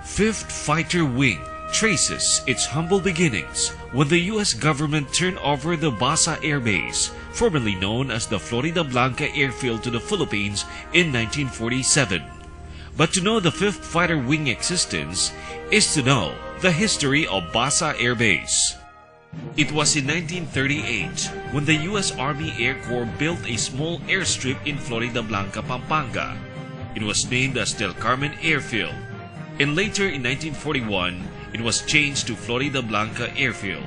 5th Fighter Wing traces its humble beginnings when the U.S. government turned over the Basa Air Base, formerly known as the FLORIDABLANCA Airfield, to the Philippines in 1947. But to know the 5th Fighter Wing existence is to know the history of Basa Air Base. It was in 1938 when the U.S. Army Air Corps built a small airstrip in Floridablanca, Pampanga. It was named as CARMEN Airfield, and later in 1941, it was changed to Floridablanca Airfield.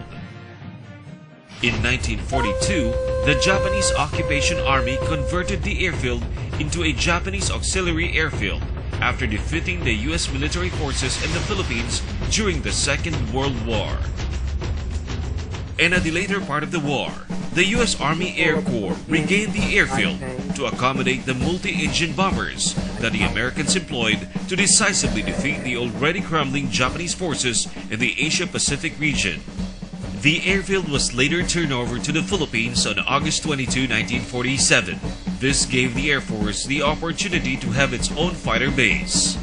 In 1942, the Japanese Occupation Army converted the airfield into a Japanese auxiliary airfield after defeating the U.S. military forces in the Philippines during the Second World War. And at the later part of the war, the U.S. Army Air Corps regained the airfield to accommodate the multi-engine bombers that the Americans employed to decisively defeat the already crumbling Japanese forces in the Asia-Pacific region. The airfield was later turned over to the Philippines on August 22, 1947. This gave the Air Force the opportunity to have its own fighter base.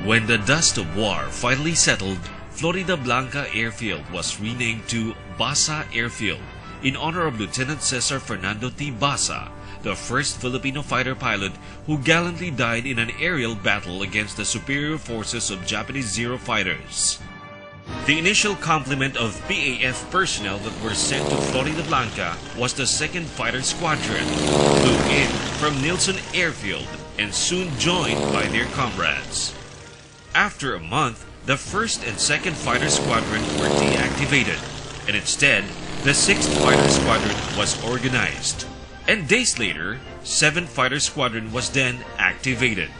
When the dust of war finally settled, Floridablanca Airfield was renamed to Basa Airfield in honor of Lieutenant Cesar Fernando T. Basa, the first Filipino fighter pilot who gallantly died in an aerial battle against the superior forces of Japanese Zero fighters. The initial complement of PAF personnel that were sent to Floridablanca was the 2nd Fighter Squadron, flew in from Nelson Airfield and soon joined by their comrades. After a month, the 1st and 2nd Fighter Squadron were deactivated, and instead, the 6th Fighter Squadron was organized. And days later, 7th Fighter Squadron was then activated.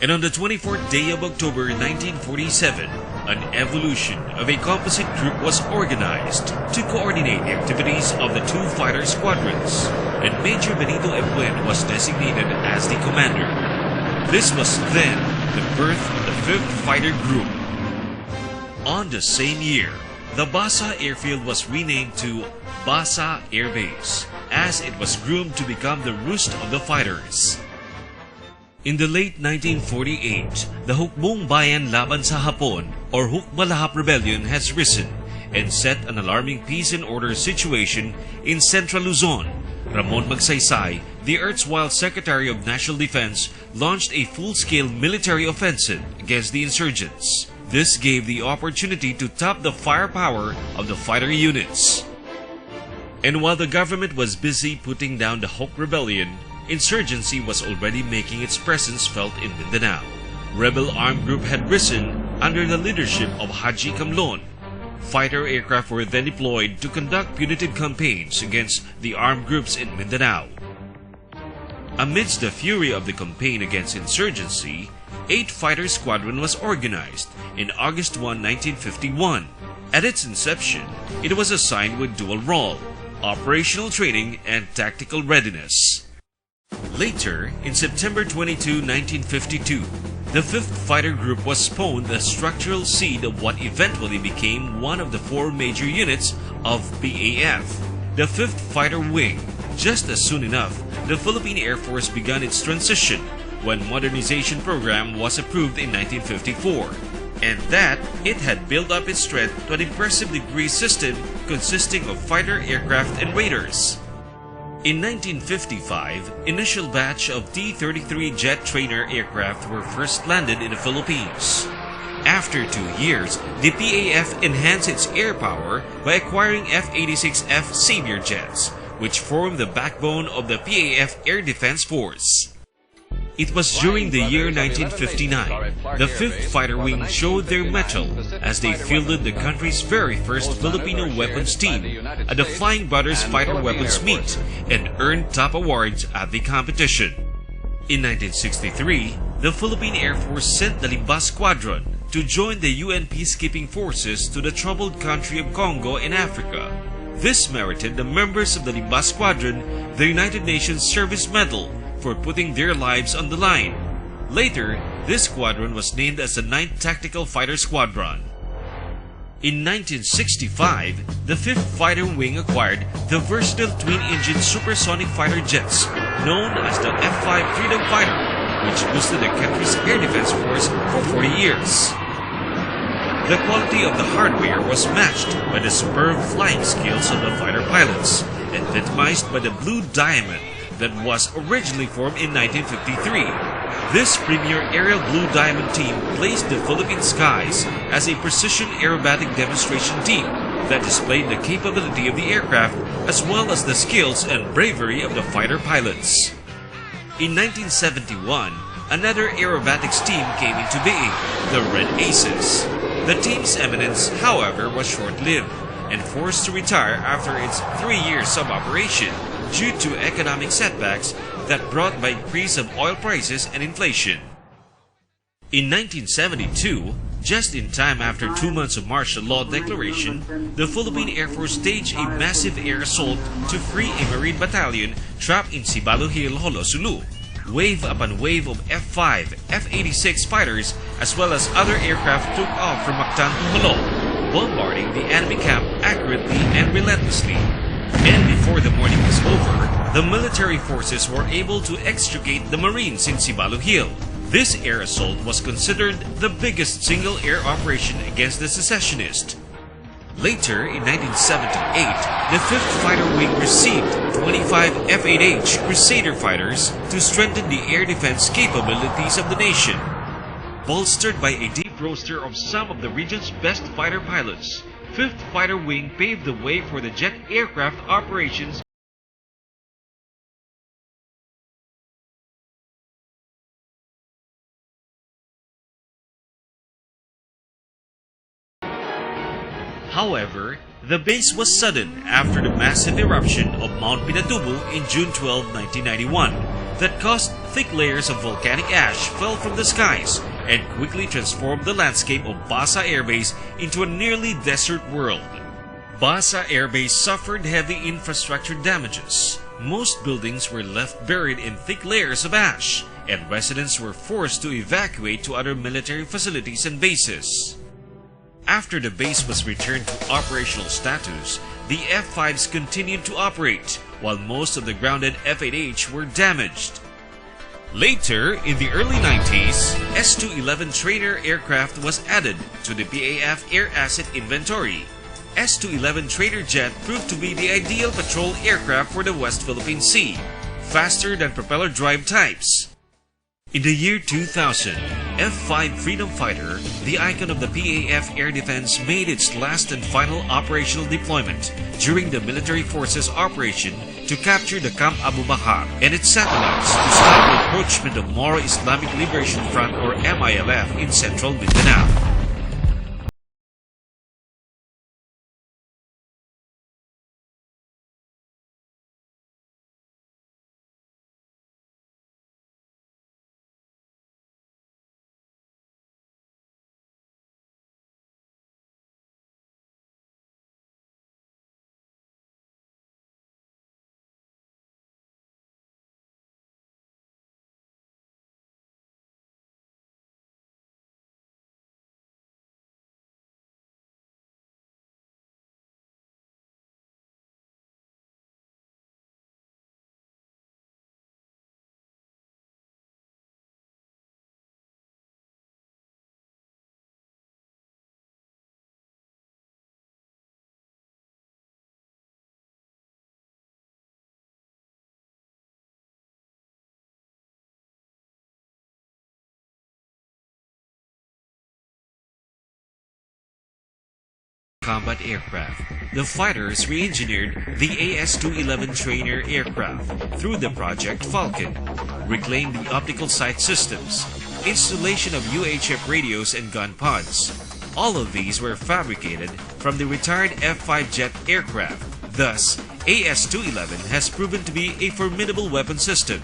And on the 24th day of October 1947, an evolution of a composite group was organized to coordinate the activities of the 2 fighter squadrons, and Major Benito M. Buen was designated as the commander. This was then the birth of the 5th Fighter Group. On the same year, the Basa Airfield was renamed to Basa Air Base, as it was groomed to become the roost of the fighters. In the late 1948, the Hukbong Bayan Laban sa Hapon or Hukbalahap Rebellion has risen and set an alarming peace and order situation in Central Luzon. Ramon Magsaysay, the erstwhile Secretary of National Defense, launched a full-scale military offensive against the insurgents. This gave the opportunity to tap the firepower of the fighter units. And while the government was busy putting down the Huk Rebellion, insurgency was already making its presence felt in Mindanao. Rebel armed group had risen under the leadership of Haji Kamlon. Fighter aircraft were then deployed to conduct punitive campaigns against the armed groups in Mindanao. Amidst the fury of the campaign against insurgency, 8th Fighter Squadron was organized in August 1, 1951. At its inception, it was assigned with dual role, operational training and tactical readiness. Later, in September 22, 1952, the 5th Fighter Group was spawned the structural seed of what eventually became one of the 4 major units of PAF, the 5th Fighter Wing. Just as soon enough, the Philippine Air Force began its transition when modernization program was approved in 1954, and that it had built up its strength to an impressive degree system consisting of fighter aircraft and raiders. In 1955, initial batch of T-33 jet trainer aircraft were first landed in the Philippines. After 2 years, the PAF enhanced its air power by acquiring F-86F Savior jets, which formed the backbone of the PAF Air Defense Force. It was during the year 1959 the 5th Fighter Wing showed their mettle as they fielded the country's very first Filipino weapons team at the Flying Brothers Fighter Weapons Meet and earned top awards at the competition. In 1963, the Philippine Air Force sent the Limbas Squadron to join the UN peacekeeping forces to the troubled country of Congo in Africa. This merited the members of the Limbas Squadron the United Nations Service Medal for putting their lives on the line. Later, this squadron was named as the 9th Tactical Fighter Squadron. In 1965, the 5th Fighter Wing acquired the versatile twin-engine supersonic fighter jets known as the F-5 Freedom Fighter which boosted the country's air defense force for 40 years. The quality of the hardware was matched by the superb flying skills of the fighter pilots, epitomized by the Blue Diamond that was originally formed in 1953. This premier aerial Blue Diamond team blazed the Philippine skies as a precision aerobatic demonstration team that displayed the capability of the aircraft as well as the skills and bravery of the fighter pilots. In 1971, another aerobatics team came into being, the Red Aces. The team's eminence, however, was short-lived and forced to retire after its 3 years of operation due to economic setbacks that brought by increase of oil prices and inflation. In 1972, just in time after 2 months of martial law declaration, the Philippine Air Force staged a massive air assault to free a Marine battalion trapped in Cibalo Hill, Jolo, Sulu. Wave upon wave of F-5, F-86 fighters as well as other aircraft took off from Mactan to Jolo, bombarding the enemy camp accurately and relentlessly. And before the morning was over, the military forces were able to extricate the Marines in Cibalo Hill. This air assault was considered the biggest single air operation against the secessionists. Later, in 1978, the 5th Fighter Wing received 25 F-8H Crusader fighters to strengthen the air defense capabilities of the nation. Bolstered by a deep roster of some of the region's best fighter pilots, 5th Fighter Wing paved the way for the jet aircraft operations. However, the base was sudden after the massive eruption of Mount Pinatubo in June 12, 1991 that caused thick layers of volcanic ash fell from the skies and quickly transformed the landscape of Basa Air Base into a nearly desert world. Basa Air Base suffered heavy infrastructure damages. Most buildings were left buried in thick layers of ash, and residents were forced to evacuate to other military facilities and bases. After the base was returned to operational status, the F-5s continued to operate, while most of the grounded F-8H were damaged. Later, in the early 90s, S-211 trainer aircraft was added to the PAF Air Asset Inventory. S-211 trainer jet proved to be the ideal patrol aircraft for the West Philippine Sea, faster than propeller drive types. In the year 2000, F-5 Freedom Fighter, the icon of the PAF Air Defense, made its last and final operational deployment during the military forces operation to capture the Camp Abu Bakr and its satellites to stop the encroachment of Moro Islamic Liberation Front or MILF in central Mindanao. Combat aircraft. The fighters re-engineered the AS-211 trainer aircraft through the Project FALCON, reclaimed the optical sight systems, installation of UHF radios and gun pods. All of these were fabricated from the retired F-5 jet aircraft. Thus, AS-211 has proven to be a formidable weapon system.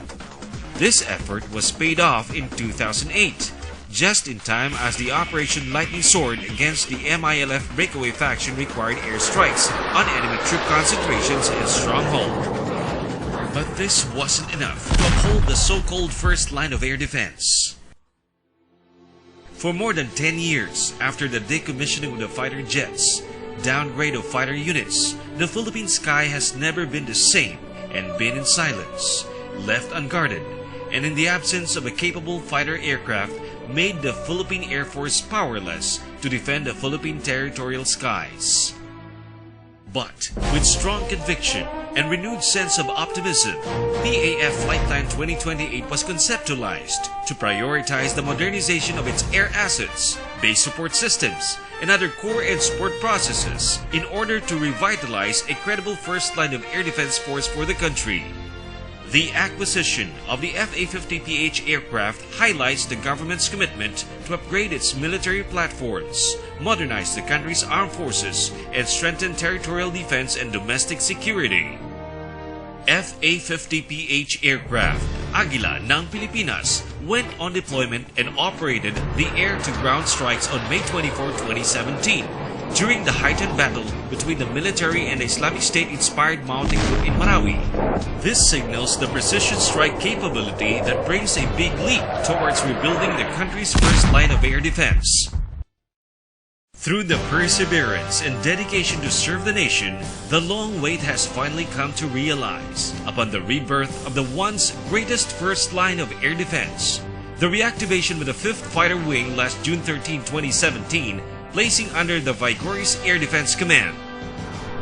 This effort was paid off in 2008. Just in time as the Operation Lightning Sword against the MILF breakaway faction required airstrikes on enemy troop concentrations and stronghold. But this wasn't enough to uphold the so-called first line of air defense. For more than 10 years after the decommissioning of the fighter jets, downgrade of fighter units, the Philippine sky has never been the same and been in silence, left unguarded, and in the absence of a capable fighter aircraft, made the Philippine Air Force powerless to defend the Philippine territorial skies. But with strong conviction and renewed sense of optimism, PAF Flight Plan 2028 was conceptualized to prioritize the modernization of its air assets, base support systems, and other core and support processes in order to revitalize a credible first line of air defense force for the country. The acquisition of the FA-50PH aircraft highlights the government's commitment to upgrade its military platforms, modernize the country's armed forces, and strengthen territorial defense and domestic security. FA-50PH aircraft, Agila ng Pilipinas, went on deployment and operated the air-to-ground strikes on May 24, 2017. During the heightened battle between the military and the Islamic State-inspired mounting group in Marawi. This signals the precision strike capability that brings a big leap towards rebuilding the country's first line of air defense. Through the perseverance and dedication to serve the nation, the long wait has finally come to realize upon the rebirth of the once greatest first line of air defense. The reactivation with the 5th Fighter Wing last June 13, 2017, placing under the Vigoris Air Defense Command.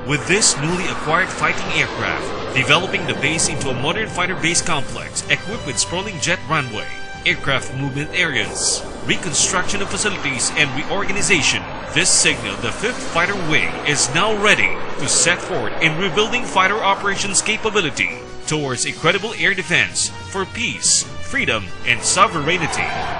With this newly acquired fighting aircraft, developing the base into a modern fighter base complex equipped with sprawling jet runway, aircraft movement areas, reconstruction of facilities, and reorganization, this signal the 5th Fighter Wing is now ready to set forth in rebuilding fighter operations capability towards a credible air defense for peace, freedom, and sovereignty.